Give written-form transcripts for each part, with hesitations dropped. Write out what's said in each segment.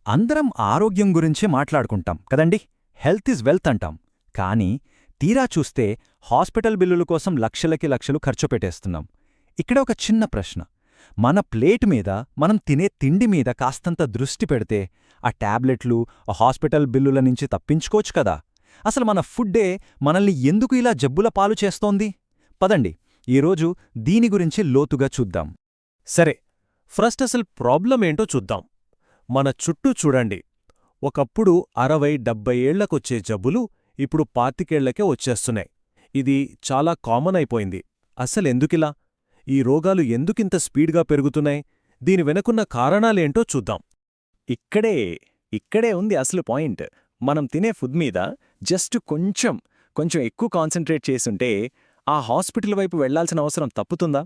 అందరం ఆరోగ్యం గురించే మాట్లాడుకుంటాం కదండి. హెల్త్ ఈజ్ వెల్త్ అంటాం. కానీ తీరా చూస్తే హాస్పిటల్ బిల్లుల కోసం లక్షలకి లక్షలు ఖర్చు పెట్టేస్తున్నాం. ఇక్కడ ఒక చిన్న ప్రశ్న. మన ప్లేట్ మీద మనం తినే తిండి మీద కాస్తంత దృష్టి పెడితే ఆ టాబ్లెట్లు, ఆ హాస్పిటల్ బిల్లుల నుంచి తప్పించుకోవచ్చు కదా. అసలు మన ఫుడ్డే మనల్ని ఎందుకు ఇలా జబ్బుల పాలు చేస్తోంది? పదండి ఈరోజు దీని గురించి లోతుగా చూద్దాం. సరే, ఫస్ట్ అసలు ప్రాబ్లం ఏంటో చూద్దాం. మన చుట్టూ చూడండి. ఒకప్పుడు 60-70 ఏళ్లకొచ్చే జబ్బులు ఇప్పుడు 25 ఏళ్లకే వచ్చేస్తున్నాయి. ఇది చాలా కామన్ అయిపోయింది. అసలెందుకిలా? ఈ రోగాలు ఎందుకింత స్పీడ్గా పెరుగుతున్నాయి? దీని వెనకున్న కారణాలేంటో చూద్దాం. ఇక్కడే ఉంది అసలు పాయింట్. మనం తినే ఫుడ్ మీద జస్ట్ కొంచెం ఎక్కువ కాన్సంట్రేట్ చేసుంటే ఆ హాస్పిటల్ వైపు వెళ్లాల్సిన అవసరం తప్పుతుందా?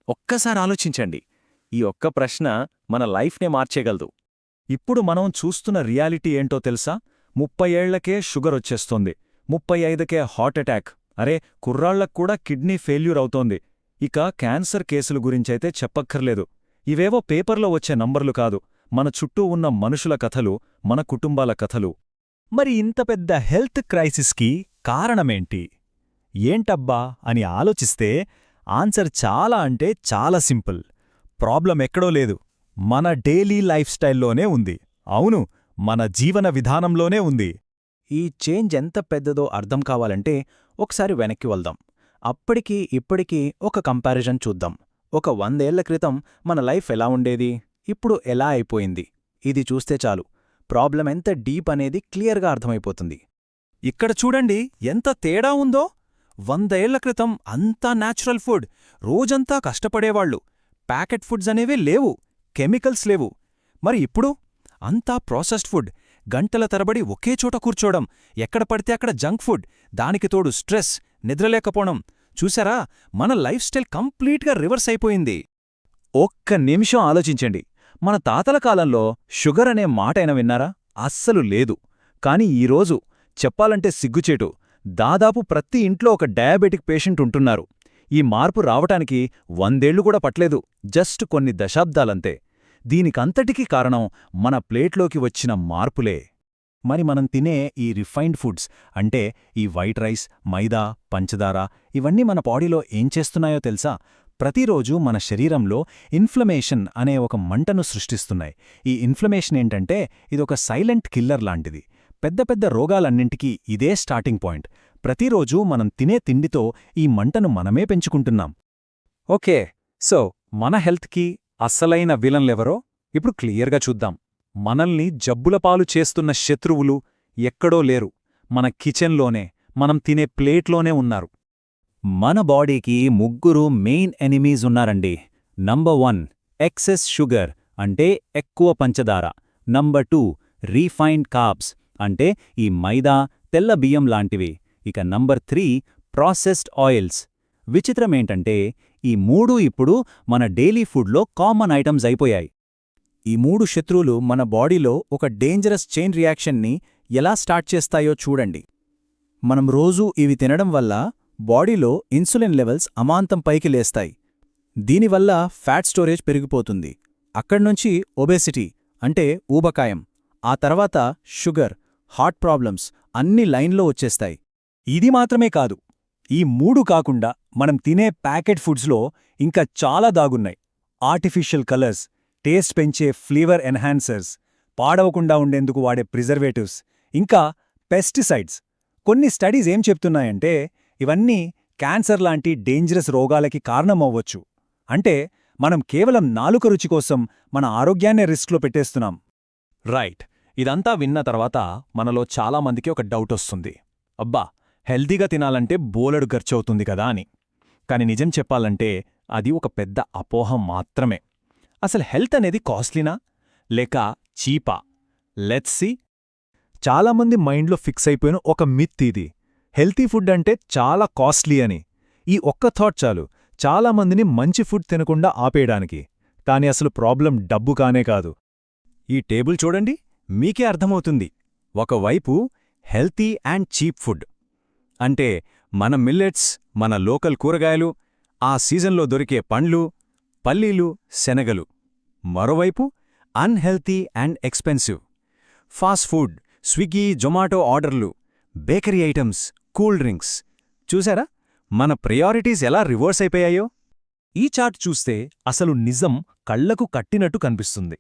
ఒక్కసారి ఆలోచించండి. ఈ ఒక్క ప్రశ్న మన లైఫ్నే మార్చేయగలదు. ఇప్పుడు మనం చూస్తున్న రియాలిటీ ఏంటో తెలుసా? 30 ఏళ్లకే షుగర్ వచ్చేస్తోంది, 35కే హార్ట్ అటాక్, అరే కుర్రాళ్లక్కూడా కిడ్నీ ఫెయిల్యూర్ అవుతోంది. ఇక క్యాన్సర్ కేసుల గురించైతే చెప్పక్కర్లేదు. ఇవేవో పేపర్లో వచ్చే నంబర్లు కాదు, మన చుట్టూ ఉన్న మనుషుల కథలు, మన కుటుంబాల కథలు. మరి ఇంత పెద్ద హెల్త్ క్రైసిస్కి కారణమేంటి? ఏంటబ్బా అని ఆలోచిస్తే ఆన్సర్ చాలా అంటే చాలా సింపుల్. ప్రాబ్లం ఎక్కడో లేదు, మన డైలీ లైఫ్ స్టైల్లోనే ఉంది. అవును, మన జీవన విధానంలోనే ఉంది. ఈ చేంజ్ ఎంత పెద్దదో అర్థం కావాలంటే ఒకసారి వెనక్కి వెళ్దాం. అప్పటికీ ఇప్పటికీ ఒక కంపారిజన్ చూద్దాం. ఒక 100 ఏళ్ల క్రితం మన లైఫ్ ఎలా ఉండేది, ఇప్పుడు ఎలా అయిపోయింది, ఇది చూస్తే చాలు ప్రాబ్లం ఎంత డీప్ అనేది క్లియర్గా అర్థమైపోతుంది. ఇక్కడ చూడండి ఎంత తేడా ఉందో. 100 ఏళ్ల క్రితం అంతా న్యాచురల్ ఫుడ్, రోజంతా కష్టపడేవాళ్లు, ప్యాకెట్ ఫుడ్స్ అనేవే లేవు, కెమికల్స్ లేవు. మరి ఇప్పుడు అంతా ప్రాసెస్డ్ ఫుడ్, గంటల తరబడి ఒకే చోట కూర్చోవడం, ఎక్కడ పడితే అక్కడ జంక్ ఫుడ్, దానికి తోడు స్ట్రెస్, నిద్రలేకపోవడం. చూసారా, మన లైఫ్ స్టైల్ కంప్లీట్గా రివర్స్ అయిపోయింది. ఒక్క నిమిషం ఆలోచించండి. మన తాతల కాలంలో షుగర్ అనే మాటైనా విన్నారా? అస్సలు లేదు. కాని ఈరోజు చెప్పాలంటే సిగ్గుచేటు, దాదాపు ప్రతి ఇంట్లో ఒక డయాబెటిక్ పేషెంట్ ఉంటున్నారు. ఈ మార్పు రావటానికి 100 ఏళ్లు కూడా పట్లేదు, జస్ట్ కొన్ని దశాబ్దాలంతే. దీనికంతటికీ కారణం మన ప్లేట్లోకి వచ్చిన మార్పులే. మరి మనం తినే ఈ రిఫైన్డ్ ఫుడ్స్ అంటే ఈ వైట్ రైస్, మైదా, పంచదార, ఇవన్నీ మన బాడీలో ఏం చేస్తున్నాయో తెలుసా? ప్రతిరోజు మన శరీరంలో ఇన్ఫ్లమేషన్ అనే ఒక మంటను సృష్టిస్తున్నాయి. ఈ ఇన్ఫ్లమేషన్ ఏంటంటే ఇదొక సైలెంట్ కిల్లర్ లాంటిది. పెద్ద పెద్ద రోగాలన్నింటికీ ఇదే స్టార్టింగ్ పాయింట్. ప్రతిరోజూ మనం తినే తిండితో ఈ మంటను మనమే పెంచుకుంటున్నాం. ఓకే, సో మన హెల్త్కి అస్సలైన విలన్లెవరో ఇప్పుడు క్లియర్గా చూద్దాం. మనల్ని జబ్బుల పాలు చేస్తున్న శత్రువులు ఎక్కడో లేరు, మన కిచెన్లోనే, మనం తినే ప్లేట్లోనే ఉన్నారు. మన బాడీకి 3 మెయిన్ ఎనిమీస్ ఉన్నారండి. నంబర్ 1 ఎక్సెస్ షుగర్ అంటే ఎక్కువ పంచదార. నంబర్ 2 రీఫైన్డ్ కార్బ్స్ అంటే ఈ మైదా, తెల్ల బియ్యం లాంటివి. ఇక నంబర్ 3 ప్రాసెస్డ్ ఆయిల్స్. విచిత్రమేంటంటే ఈ 3 ఇప్పుడు మన డైలీ ఫుడ్లో కామన్ ఐటమ్స్ అయిపోయాయి. ఈ 3 శత్రువులు మన బాడీలో ఒక డేంజరస్ చైన్ రియాక్షన్ని ఎలా స్టార్ట్ చేస్తాయో చూడండి. మనం రోజూ ఇవి తినడం వల్ల బాడీలో ఇన్సులిన్ లెవెల్స్ అమాంతం పైకి లేస్తాయి. దీనివల్ల ఫ్యాట్ స్టోరేజ్ పెరిగిపోతుంది. అక్కడ్నుంచి ఒబేసిటీ అంటే ఊబకాయం, ఆ తర్వాత షుగర్, హార్ట్ ప్రాబ్లమ్స్ అన్నీ లైన్లో వచ్చేస్తాయి. ఇది మాత్రమే కాదు, ఈ 3 కాకుండా మనం తినే ప్యాకెట్ ఫుడ్స్లో ఇంకా చాలా దాగున్నాయి. ఆర్టిఫిషియల్ కలర్స్, టేస్ట్ పెంచే ఫ్లేవర్ ఎన్హాన్సర్స్, పాడవకుండా ఉండేందుకు వాడే ప్రిజర్వేటివ్స్, ఇంకా పెస్టిసైడ్స్. కొన్ని స్టడీస్ ఏం చెప్తున్నాయంటే ఇవన్నీ క్యాన్సర్ లాంటి డేంజరస్ రోగాలకి కారణమవ్వచ్చు. అంటే మనం కేవలం నాలుక రుచి కోసం మన ఆరోగ్యాన్నే రిస్క్లో పెట్టేస్తున్నాం. రైట్, ఇదంతా విన్న తర్వాత మనలో చాలామందికి ఒక డౌట్ వస్తుంది. అబ్బా, హెల్తీగా తినాలంటే బోలెడు ఖర్చవుతుంది కదా అని. కాని నిజం చెప్పాలంటే అది ఒక పెద్ద అపోహం మాత్రమే. అసలు హెల్త్ అనేది కాస్ట్లీనా లేక చీపా? Let's see. చాలామంది మైండ్లో ఫిక్స్ అయిపోయిన ఒక మిత్ ఇది, హెల్తీ ఫుడ్ అంటే చాలా కాస్ట్లీ అని. ఈ ఒక్క థాట్ చాలు చాలామందిని మంచి ఫుడ్ తినకుండా ఆపేయడానికి. కాని అసలు ప్రాబ్లం డబ్బు కానే కాదు. ఈ టేబుల్ చూడండి, మీకే అర్థమవుతుంది. ఒకవైపు హెల్తీ అండ్ చీప్ ఫుడ్ అంటే మన మిల్లెట్స్, మన లోకల్ కూరగాయలు, ఆ సీజన్లో దొరికే పండ్లు, పల్లీలు, శనగలు. మరోవైపు unhealthy and expensive fast food, Swiggy, Zomato ఆర్డర్లు, బేకరీ ఐటమ్స్, కూల్ డ్రింక్స్. చూసారా మన ప్రయారిటీస్ ఎలా రివర్స్ అయిపోయాయో? ఈ చార్ట్ చూస్తే అసలు నిజం కళ్లకు కట్టినట్టు కనిపిస్తుంది.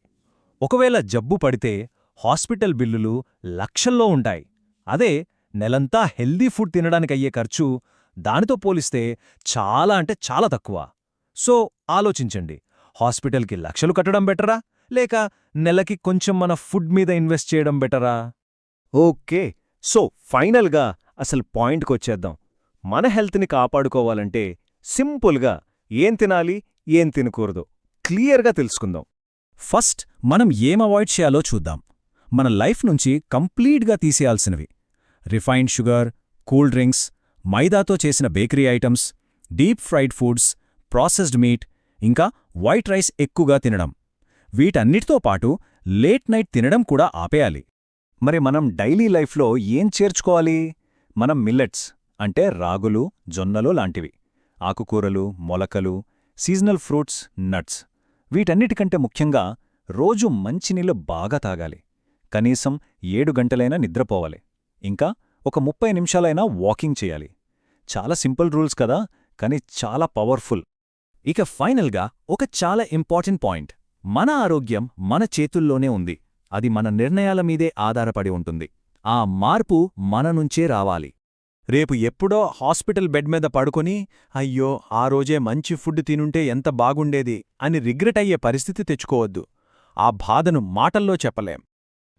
ఒకవేళ జబ్బు పడితే హాస్పిటల్ బిల్లులు లక్షల్లో ఉంటాయి. అదే నెలంతా హెల్దీ ఫుడ్ తినడానికయ్యే ఖర్చు దానితో పోలిస్తే చాలా అంటే చాలా తక్కువ. సో ఆలోచించండి, హాస్పిటల్కి లక్షలు కట్టడం బెటరా, లేక నెలకి కొంచెం మన ఫుడ్ మీద ఇన్వెస్ట్ చేయడం బెటరా? ఓకే, సో ఫైనల్గా అసలు పాయింట్కొచ్చేద్దాం. మన హెల్త్ని కాపాడుకోవాలంటే సింపుల్గా ఏం తినాలి, ఏం తినకూడదో క్లియర్గా తెలుసుకుందాం. ఫస్ట్ మనం ఏం అవాయిడ్ చేయాలో చూద్దాం. మన లైఫ్ నుంచి కంప్లీట్గా తీసేయాల్సినవి: రిఫైన్డ్ షుగర్, కూల్ డ్రింక్స్, మైదాతో చేసిన bakery items, deep fried foods, processed meet, ఇంకా వైట్ రైస్ ఎక్కువగా తినడం. వీటన్నిటితో పాటు లేట్ నైట్ తినడం కూడా ఆపేయాలి. మరి మనం డైలీ లైఫ్లో ఏం చేర్చుకోవాలి? మనం మిల్లెట్స్ అంటే రాగులు, జొన్నలు లాంటివి, ఆకుకూరలు, మొలకలు, సీజనల్ ఫ్రూట్స్, నట్స్. వీటన్నిటికంటే ముఖ్యంగా రోజు మంచినీళ్ళు బాగా తాగాలి. కనీసం 7 గంటలైనా నిద్రపోవాలి. ఇంకా ఒక 30 నిమిషాలైనా వాకింగ్ చేయాలి. చాలా సింపుల్ రూల్స్ కదా, కానీ చాలా పవర్ఫుల్. ఇక ఫైనల్గా ఒక చాలా ఇంపార్టెంట్ పాయింట్: మన ఆరోగ్యం మన చేతుల్లోనే ఉంది. అది మన నిర్ణయాల మీదే ఆధారపడి ఉంటుంది. ఆ మార్పు మన నుంచే రావాలి. రేపు ఎప్పుడో హాస్పిటల్ బెడ్ మీద పడుకొని అయ్యో ఆ రోజే మంచి ఫుడ్ తినుంటే ఎంత బాగుండేది అని రిగ్రెట్ అయ్యే పరిస్థితి తెచ్చుకోవద్దు. ఆ బాధను మాటల్లో చెప్పలేం.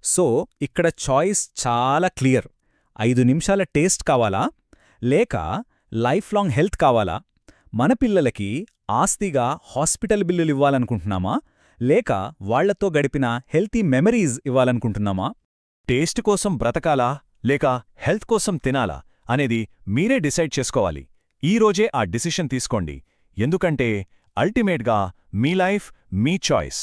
సో ఇక్కడ చాయిస్ చాలా క్లియర్. 5 నిమిషాల టేస్ట్ కావాలా, లేక లైఫ్ లాంగ్ హెల్త్ కావాలా? మన పిల్లలకి ఆస్తిగా హాస్పిటల్ బిల్లులివ్వాలనుకుంటున్నామా, లేక వాళ్లతో గడిపిన హెల్తీ మెమరీస్ ఇవ్వాలనుకుంటున్నామా? టేస్ట్ కోసం బ్రతకాలా, లేక హెల్త్ కోసం తినాలా అనేది మీరే డిసైడ్ చేసుకోవాలి. ఈరోజే ఆ డిసిషన్ తీసుకోండి. ఎందుకంటే అల్టిమేట్గా మీ లైఫ్ మీ చాయిస్.